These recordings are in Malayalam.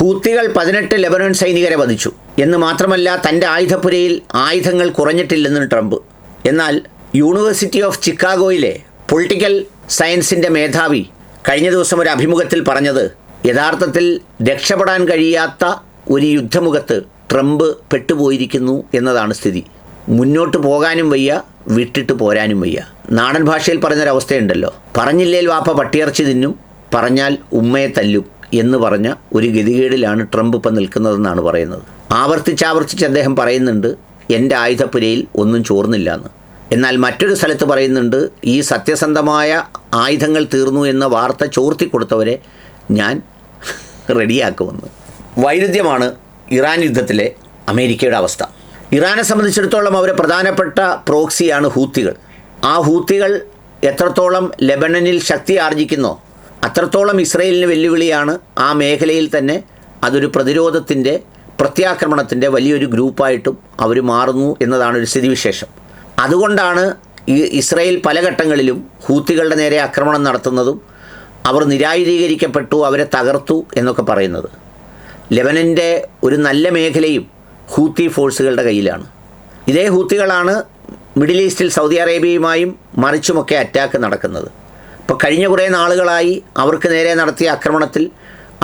ഹൂത്തികൾ 18 ലെബനോൻ സൈനികരെ വധിച്ചു എന്ന് മാത്രമല്ല തൻ്റെ ആയുധപ്പുരയിൽ ആയുധങ്ങൾ കുറഞ്ഞിട്ടില്ലെന്ന് ട്രംപ്. എന്നാൽ യൂണിവേഴ്സിറ്റി ഓഫ് ചിക്കാഗോയിലെ പൊളിറ്റിക്കൽ സയൻസിൻ്റെ മേധാവി കഴിഞ്ഞ ദിവസം ഒരു അഭിമുഖത്തിൽ പറഞ്ഞത് യഥാർത്ഥത്തിൽ രക്ഷപ്പെടാൻ കഴിയാത്ത ഒരു യുദ്ധമുഖത്ത് ട്രംപ് പെട്ടുപോയിരിക്കുന്നു എന്നതാണ് സ്ഥിതി. മുന്നോട്ട് പോകാനും വയ്യ, വിട്ടിട്ട് പോരാനും വയ്യ. നാടൻ ഭാഷയിൽ പറഞ്ഞൊരവസ്ഥയുണ്ടല്ലോ, പറഞ്ഞില്ലേൽ വാപ്പ പട്ടിയിറച്ചി തിന്നും, പറഞ്ഞാൽ ഉമ്മയെ തല്ലും എന്ന് പറഞ്ഞ ഒരു ഗതികേടിലാണ് ട്രംപ് ഇപ്പം നിൽക്കുന്നതെന്നാണ് പറയുന്നത്. ആവർത്തിച്ചാവർത്തിച്ച് അദ്ദേഹം പറയുന്നുണ്ട് എൻ്റെ ആയുധപ്പുരയിൽ ഒന്നും ചോർന്നില്ല എന്ന്. എന്നാൽ മറ്റൊരു സ്ഥലത്ത് പറയുന്നുണ്ട് ഈ സത്യസന്ധമായ ആയുധങ്ങൾ തീർന്നു എന്ന വാർത്ത ചോർത്തി കൊടുത്തവരെ ഞാൻ റെഡിയാക്കുമെന്ന്. വൈരുദ്ധ്യമാണ് ഇറാൻ യുദ്ധത്തിലെ അമേരിക്കയുടെ അവസ്ഥ. ഇറാനെ സംബന്ധിച്ചിടത്തോളം അവരെ പ്രധാനപ്പെട്ട പ്രോക്സിയാണ് ഹൂത്തികൾ. ആ ഹൂത്തികൾ എത്രത്തോളം ലെബനനിൽ ശക്തി ആർജിക്കുന്നോ അത്രത്തോളം ഇസ്രയേലിന് വെല്ലുവിളിയാണ്. ആ മേഖലയിൽ തന്നെ അതൊരു പ്രതിരോധത്തിൻ്റെ പ്രത്യാക്രമണത്തിൻ്റെ വലിയൊരു ഗ്രൂപ്പായിട്ടും അവർ മാറുന്നു എന്നതാണ് ഒരു സ്ഥിതിവിശേഷം. അതുകൊണ്ടാണ് ഈ ഇസ്രയേൽ പല ഘട്ടങ്ങളിലും ഹൂത്തികളുടെ നേരെ ആക്രമണം നടത്തുന്നതും അവർ നിരായുധീകരിക്കപ്പെട്ടു, അവരെ തകർത്തു എന്നൊക്കെ പറയുന്നത്. ലെബനൻ്റെ ഒരു നല്ല മേഖലയും ഹൂത്തി ഫോഴ്സുകളുടെ കയ്യിലാണ്. ഇതേ ഹൂത്തികളാണ് മിഡിൽ ഈസ്റ്റിൽ സൗദി അറേബ്യയുമായും മറിച്ചുമൊക്കെ അറ്റാക്ക് നടക്കുന്നത്. ഇപ്പോൾ കഴിഞ്ഞ കുറേ നാളുകളായി അവർക്ക് നേരെ നടത്തിയ ആക്രമണത്തിൽ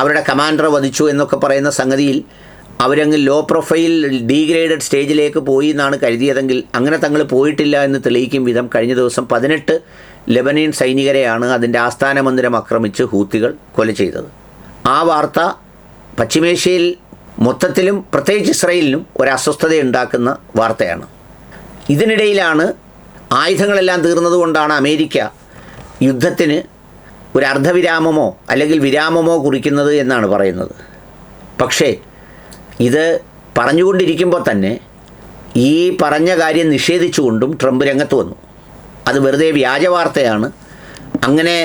അവരുടെ കമാൻഡറെ വധിച്ചു എന്നൊക്കെ പറയുന്ന സംഗതിയിൽ അവരങ്ങ് ലോ പ്രൊഫൈൽ ഡീഗ്രേഡഡ് സ്റ്റേജിലേക്ക് പോയി എന്നാണ് കരുതിയതെങ്കിൽ അങ്ങനെ തങ്ങൾ പോയിട്ടില്ല എന്ന് തെളിയിക്കും വിധം കഴിഞ്ഞ ദിവസം 18 ലെബനീൻ സൈനികരെയാണ് അതിൻ്റെ ആസ്ഥാന മന്ദിരം ആക്രമിച്ച് ഹൂത്തികൾ കൊല ചെയ്തത്. ആ വാർത്ത പശ്ചിമേഷ്യയിൽ മൊത്തത്തിലും പ്രത്യേകിച്ച് ഇസ്രയേലിനും ഒരു അസ്വസ്ഥതയുണ്ടാക്കുന്ന വാർത്തയാണ്. ഇതിനിടയിലാണ് ആയുധങ്ങളെല്ലാം തീർന്നതുകൊണ്ടാണ് അമേരിക്ക യുദ്ധത്തിന് ഒരു അർദ്ധവിരാമമോ അല്ലെങ്കിൽ വിരാമമോ കുറിക്കുന്നത് എന്നാണ് പറയുന്നത്. പക്ഷേ ഇത് പറഞ്ഞുകൊണ്ടിരിക്കുമ്പോൾ തന്നെ ഈ പറഞ്ഞ കാര്യം നിഷേധിച്ചുകൊണ്ടും ട്രംപ് രംഗത്ത് വന്നു. അത് വെറുതെ വ്യാജ വാർത്തയാണ്. അങ്ങനെ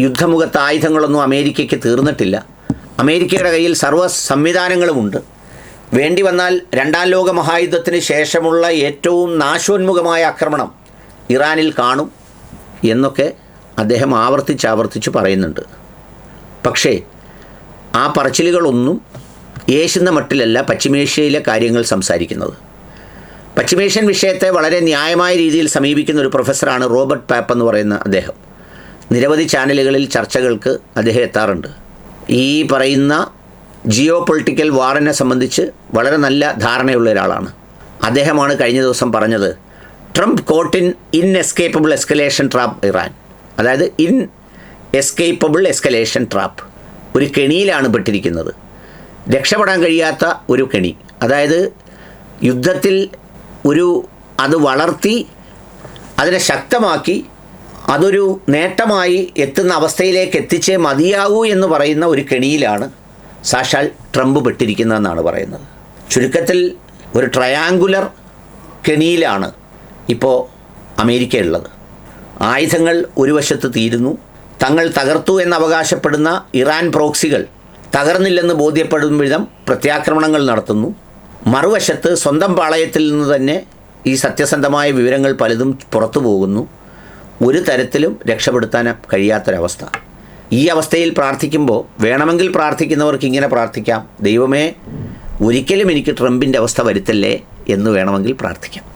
യുദ്ധമുഖത്ത് ആയുധങ്ങളൊന്നും അമേരിക്കയ്ക്ക് തീർന്നിട്ടില്ല. അമേരിക്കയുടെ കയ്യിൽ സർവ്വ സംവിധാനങ്ങളുമുണ്ട്. വേണ്ടി വന്നാൽ 2ാം ലോക മഹായുദ്ധത്തിന് ശേഷമുള്ള ഏറ്റവും നാശോന്മുഖമായ ആക്രമണം ഇറാനിൽ കാണും എന്നൊക്കെ അദ്ദേഹം ആവർത്തിച്ച് പറയുന്നുണ്ട്. പക്ഷേ ആ പറച്ചിലുകളൊന്നും യേശുന്ന മട്ടിലല്ല പശ്ചിമേഷ്യയിലെ കാര്യങ്ങൾ സംസാരിക്കുന്നത്. പശ്ചിമേഷ്യൻ വിഷയത്തെ വളരെ ന്യായമായ രീതിയിൽ സമീപിക്കുന്ന ഒരു പ്രൊഫസറാണ് റോബർട്ട് പാപ്പ് എന്ന് പറയുന്ന അദ്ദേഹം. നിരവധി ചാനലുകളിൽ ചർച്ചകൾക്ക് അദ്ദേഹം എത്താറുണ്ട്. ഈ പറയുന്ന ജിയോ പൊളിറ്റിക്കൽ വാറിനെ സംബന്ധിച്ച് വളരെ നല്ല ധാരണയുള്ള ഒരാളാണ്. അദ്ദേഹമാണ് കഴിഞ്ഞ ദിവസം പറഞ്ഞത് Trump caught inescapable escalation trap Iran. അതായത് എസ്കേപ്പബിൾ എസ്കലേഷൻ ട്രാപ്പ്, ഒരു കെണിയിലാണ് പെട്ടിരിക്കുന്നത്, രക്ഷപ്പെടാൻ കഴിയാത്ത ഒരു കെണി. അതായത് യുദ്ധത്തിൽ അത് വളർത്തി അതിനെ ശക്തമാക്കി അതൊരു നേട്ടമായി എത്തുന്ന അവസ്ഥയിലേക്ക് എത്തിച്ചേ മതിയാകൂ എന്ന് പറയുന്ന ഒരു കെണിയിലാണ് സാക്ഷാൽ ട്രംപ് പെട്ടിരിക്കുന്നതെന്നാണ് പറയുന്നത്. ചുരുക്കത്തിൽ ഒരു ട്രയാങ്കുലർ കെണിയിലാണ് ഇപ്പോൾ അമേരിക്ക ഉള്ളത്. ആയുധങ്ങൾ ഒരു വശത്ത് തീരുന്നു, തങ്ങൾ തകർത്തു എന്നവകാശപ്പെടുന്ന ഇറാൻ പ്രോക്സികൾ തകർന്നില്ലെന്ന് ബോധ്യപ്പെടും വിധം പ്രത്യാക്രമണങ്ങൾ നടത്തുന്നു. മറുവശത്ത് സ്വന്തം പാളയത്തിൽ നിന്ന് തന്നെ ഈ സത്യസന്ധമായ വിവരങ്ങൾ പലതും പുറത്തു പോകുന്നു. ഒരു തരത്തിലും രക്ഷപ്പെടുത്താൻ കഴിയാത്തൊരവസ്ഥ. ഈ അവസ്ഥയിൽ പ്രാർത്ഥിക്കുമ്പോൾ വേണമെങ്കിൽ പ്രാർത്ഥിക്കുന്നവർക്ക് ഇങ്ങനെ പ്രാർത്ഥിക്കാം, ദൈവമേ ഒരിക്കലും എനിക്ക് ട്രംപിൻ്റെ അവസ്ഥ വരുത്തല്ലേ എന്ന് വേണമെങ്കിൽ പ്രാർത്ഥിക്കാം.